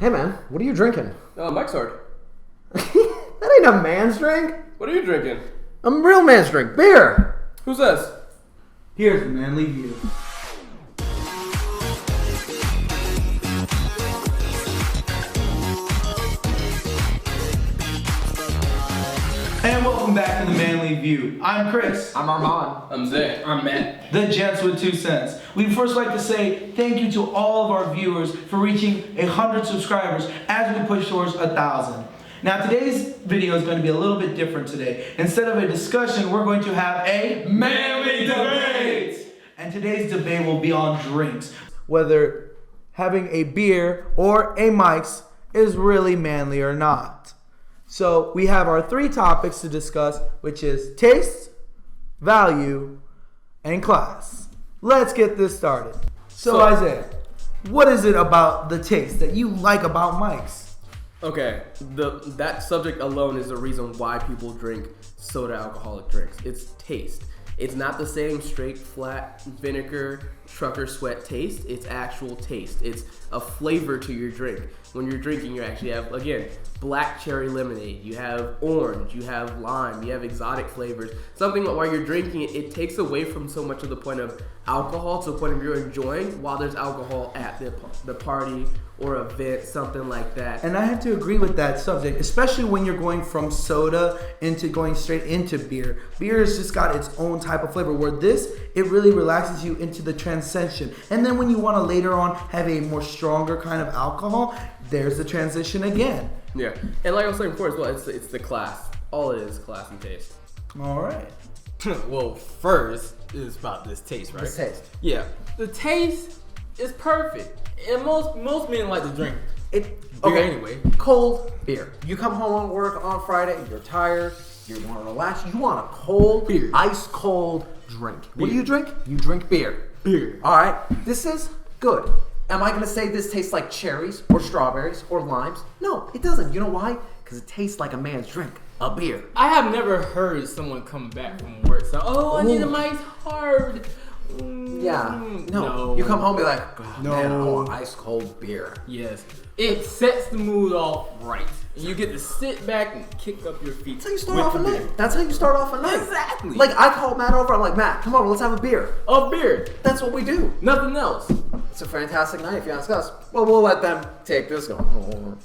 Hey man, what are you drinking? Mike's hard. That ain't a man's drink. What are you drinking? A real man's drink. Beer. Who says? Here's the manly view. And welcome back to the Manly View. I'm Chris. I'm Armand. I'm Zay. I'm Matt. The gents with 2 cents. We'd first like to say thank you to all of our viewers for reaching 100 subscribers as we push towards 1,000. Now today's video is going to be a little bit different today. Instead of a discussion, we're going to have a manly debate. And today's debate will be on drinks. Whether having a beer or a Mike's is really manly or not. So we have our 3 topics to discuss, which is taste, value, and class. Let's get this started. So Isaiah, what is it about the taste that you like about Mike's? Okay, that subject alone is the reason why people drink soda alcoholic drinks. It's taste. It's not the same straight, flat, vinegar, trucker sweat taste. It's actual taste. It's a flavor to your drink. When you're drinking, you actually have, again, black cherry lemonade. You have orange. You have lime. You have exotic flavors. Something that while you're drinking it, it takes away from so much of the point of alcohol to the point of you're enjoying while there's alcohol at the party or event, something like that. And I have to agree with that subject, especially when you're going from soda into going straight into beer. Beer has just got its own type of flavor, where this, it really relaxes you into the transition. And then when you want to later on have a more stronger kind of alcohol, there's the transition again. Yeah, and like I was saying before as well, it's the class. All it is class and taste. All right. Well, first is about this taste, right? This taste. Yeah. The taste is perfect. And most men like to drink beer anyway. Cold beer. You come home on work on Friday, you're tired, you want to relax, you want a cold, Beer. ice cold drink. What do Beer. you drink? You drink beer. Beer. All right, this is good. Am I going to say this tastes like cherries or strawberries or limes? No, it doesn't. You know why? Because it tastes like a man's drink, a beer. I have never heard someone come back from work saying, "Oh, I need a Mike's hard." Yeah. No. You come home and be like, oh, man, I want ice cold beer. Yes. It sets the mood off right. And you get to sit back and kick up your feet. That's how you start with off the a beer. night. That's how you start off a night. Exactly. Like, I call Matt over. I'm like, Matt, come over. Let's have a beer. A beer. That's what we do. Nothing else. It's a fantastic night if you ask us. Well, we'll let them take this going.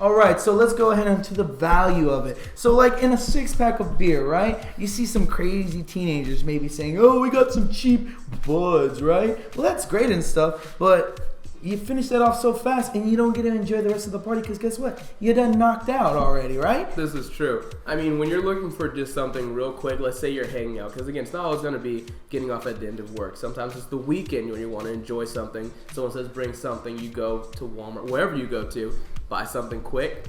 All right, so let's go ahead into the value of it. So like in a 6-pack of beer, right? You see some crazy teenagers maybe saying, oh, we got some cheap buds, right? Well, that's great and stuff, but you finish that off so fast and you don't get to enjoy the rest of the party because guess what? You're done knocked out already, right? This is true. I mean, when you're looking for just something real quick, let's say you're hanging out, because again, it's not always going to be getting off at the end of work. Sometimes it's the weekend when you want to enjoy something. Someone says bring something, you go to Walmart, wherever you go to, buy something quick,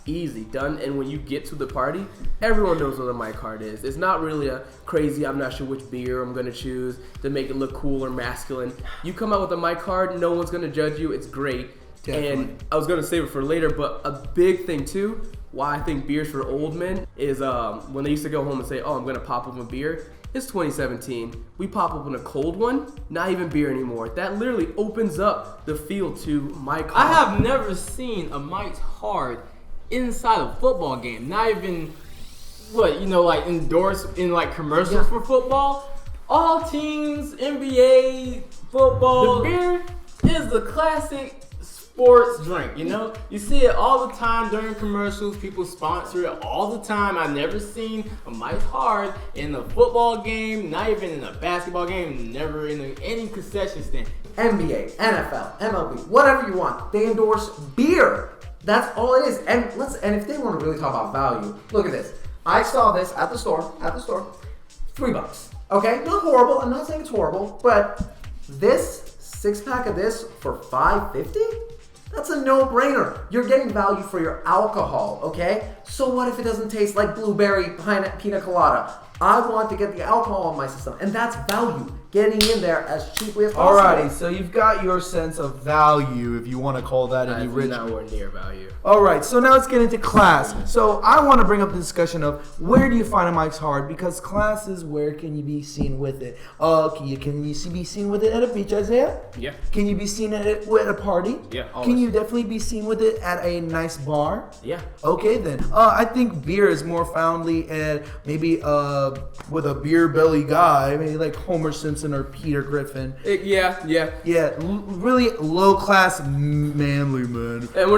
easy, done. And when you get to the party, everyone knows what a Mike card is. It's not really a crazy, I'm not sure which beer I'm going to choose to make it look cool or masculine. You come out with a Mike card, no one's going to judge you. It's great. Definitely. And I was going to save it for later, but a big thing too, why I think beers for old men is when they used to go home and say, oh, I'm going to pop up a beer. It's 2017. We pop open a cold one, not even beer anymore. That literally opens up the field to Mike Hard. I have never seen a Mike's Hard inside a football game. Not even, like endorsed in like commercials for football. All teams, NBA, football. The beer is the classic sports drink, You see it all the time during commercials. People sponsor it all the time. I've never seen a Mike's Hard in a football game, not even in a basketball game, never in any concession stand. NBA, NFL, MLB, whatever you want. They endorse beer. That's all it is. And if they want to really talk about value, look at this. I saw this at the store. $3. Okay, not horrible. I'm not saying it's horrible, but this 6-pack of this for $5.50? That's a no-brainer. You're getting value for your alcohol, okay? So what if it doesn't taste like blueberry pina colada? I want to get the alcohol in my system, and that's value. Getting in there as cheaply as possible. Alrighty, so you've got your sense of value, if you want to call that any rich. Nowhere near value. Alright, so now let's get into class. So I want to bring up the discussion of where do you find a Mike's hard? Because class is where can you be seen with it? Can you be seen with it at a beach, Isaiah? Yeah. Can you be seen at it at a party? Yeah, always. Can you definitely be seen with it at a nice bar? Yeah. Okay then. I think beer is more foundly at maybe with a beer belly guy, maybe like Homer Simpson or Peter Griffin. Yeah. Really low class manly man. And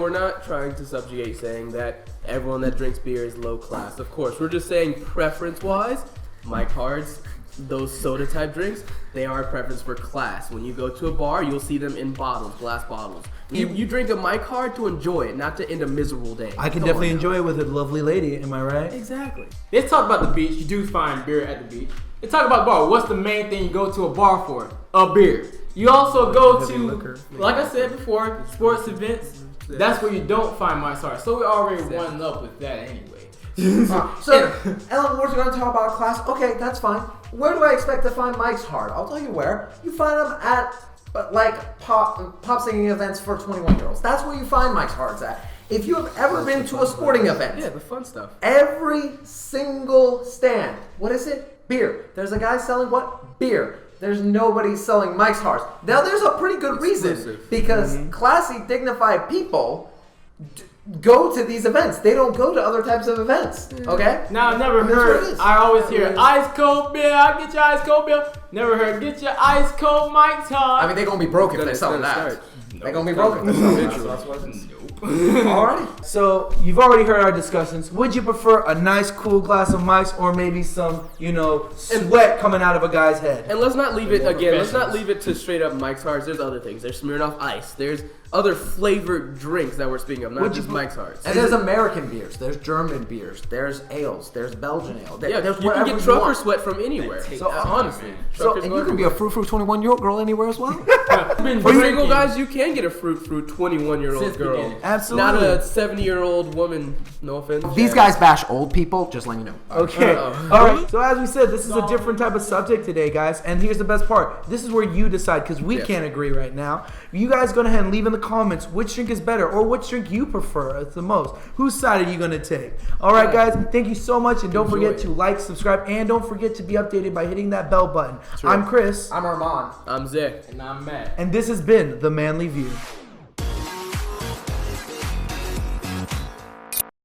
we're not trying to subjugate saying that everyone that drinks beer is low class. Of course, we're just saying preference-wise, Mike Hards, those soda type drinks, they are a preference for class. When you go to a bar, you'll see them in bottles, glass bottles. You drink a Mike Hard to enjoy it, not to end a miserable day. I can definitely enjoy it with a lovely lady, am I right? Exactly. Let's talk about the beach. You do find beer at the beach. Let's talk about the bar. What's the main thing you go to a bar for? A beer. You also go to, like I said before, sports events. That's where you don't find Mike's Hard. So we already won up with that anyway. Ellen, we're going to talk about class. Okay, that's fine. Where do I expect to find Mike's Hard? I'll tell you where. You find them at like pop singing events for 21-year-olds. That's where you find Mike's Hards at. If you have ever been to a sporting event, Yeah, the fun stuff. every single stand, what is it? Beer. There's a guy selling what? Beer. There's nobody selling Mike's Hards. Now, there's a pretty good reason Exclusive. because classy, dignified people go to these events. They don't go to other types of events. Okay? Now, I've never That's what it heard, is. I always hear ice cold beer, I'll get your ice cold beer. Never heard, get your ice cold Mike's Hard. I mean, they're going to be broke if they sell that. They're going to be broke if they sell that. So that's what it is. Alrighty. So you've already heard our discussions. Would you prefer a nice cool glass of Mike's or maybe some, sweat coming out of a guy's head? And let's not leave it again. Let's not leave it to straight up Mike's Hards. There's other things. There's Smirnoff Ice. There's other flavored drinks that we're speaking of, not just Mike's Hards. And there's American beers. There's German beers. There's ales. There's Belgian ale. Yeah, there's you can whatever get you trucker want. sweat from anywhere. Take So that, honestly, man. truckers And go you can be a everywhere. Fru-fru 21-year-old girl anywhere as well. For single guys, you can get a Fru-fru 21-year-old Since girl. beginning. Absolutely. Not a 70-year-old woman. No offense. These guys bash old people, just letting you know. Okay. Uh-oh. All right. So as we said, this is a different type of subject today, guys. And here's the best part. This is where you decide because we Yes. can't agree right now. You guys go ahead and leave in the comments which drink is better or which drink you prefer the most. Whose side are you going to take? All right, guys. Thank you so much. And don't Enjoy forget it. to like, subscribe, and don't forget to be updated by hitting that bell button. Sure. I'm Chris. I'm Armand. I'm Zach. And I'm mad. And this has been The Manly View.